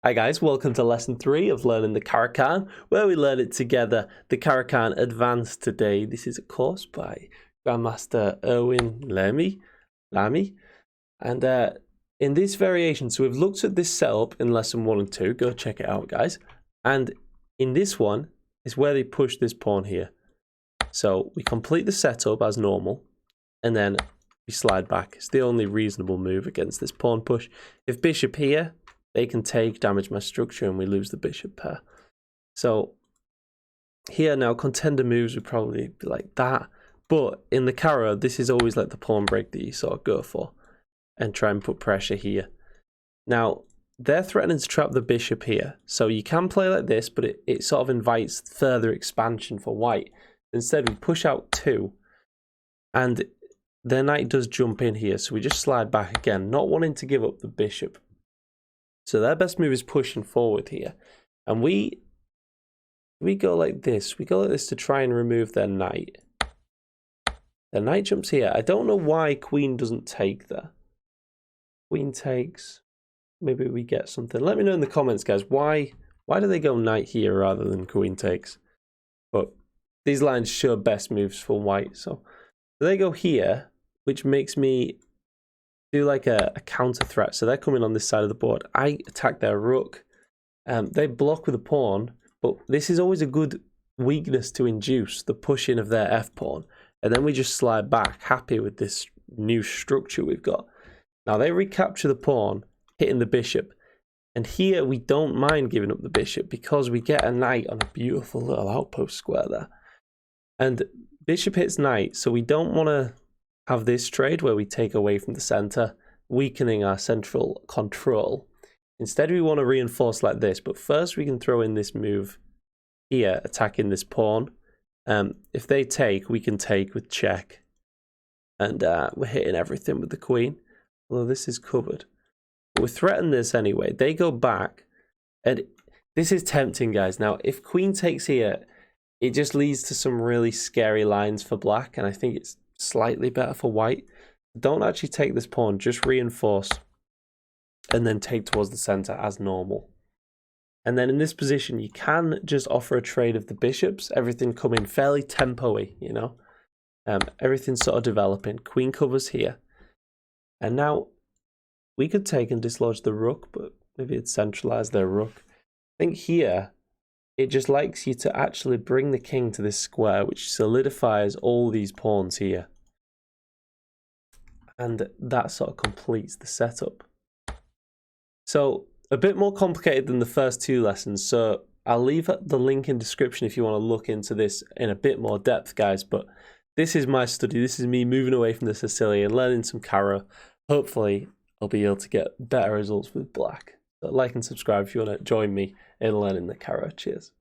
Hi guys, welcome to lesson 3 of learning the Caro-Kann, where we learn it together. The Caro-Kann Advanced today. This is a course by Grandmaster Erwin Lamy. And in this variation, so we've looked at this setup in lesson 1 and 2. Go check it out, guys. And in this one is where they push this pawn here. So we complete the setup as normal, and then we slide back. It's the only reasonable move against this pawn push. If bishop here, they can take, damage my structure, and we lose the bishop pair. So here now, contender moves would probably be like that. But in the Caro, this is always like the pawn break that you sort of go for and try and put pressure here. Now, they're threatening to trap the bishop here. So you can play like this, but it sort of invites further expansion for white. Instead, we push out 2, and their knight does jump in here. So we just slide back again, not wanting to give up the bishop. So their best move is pushing forward here. And we go like this. We go like this to try and remove their knight. Their knight jumps here. I don't know why queen doesn't take there. Queen takes. Maybe we get something. Let me know in the comments, guys. Why do they go knight here rather than queen takes? But these lines show best moves for white. So they go here, which makes me do like a counter threat. So they're coming on this side of the board. I attack their rook. They block with a pawn, but this is always a good weakness to induce, the pushing of their f pawn. And then we just slide back, happy with this new structure we've got. Now they recapture the pawn, hitting the bishop. And here we don't mind giving up the bishop because we get a knight on a beautiful little outpost square there. And bishop hits knight, so we don't want to have this trade where we take away from the center, weakening our central control. Instead, we want to reinforce like this, but first we can throw in this move here, attacking this pawn. If they take, we can take with check, and we're hitting everything with the queen, although this is covered. But we threaten this anyway. They go back, and this is tempting, guys. Now, if queen takes here, it just leads to some really scary lines for black, and I think it's slightly better for white. Don't actually take this pawn, just reinforce and then take towards the center as normal. And then in this position, you can just offer a trade of the bishops, everything coming fairly tempo-y, you know. Everything's sort of developing. Queen covers here. And now we could take and dislodge the rook, but maybe it's centralize their rook. I think here it just likes you to actually bring the king to this square, which solidifies all these pawns here. And that sort of completes the setup. So a bit more complicated than the first 2 lessons. So I'll leave the link in description if you want to look into this in a bit more depth, guys. But this is my study. This is me moving away from the Sicilian, learning some Caro. Hopefully I'll be able to get better results with black. So like and subscribe if you want to join me in learning the Caro. Cheers.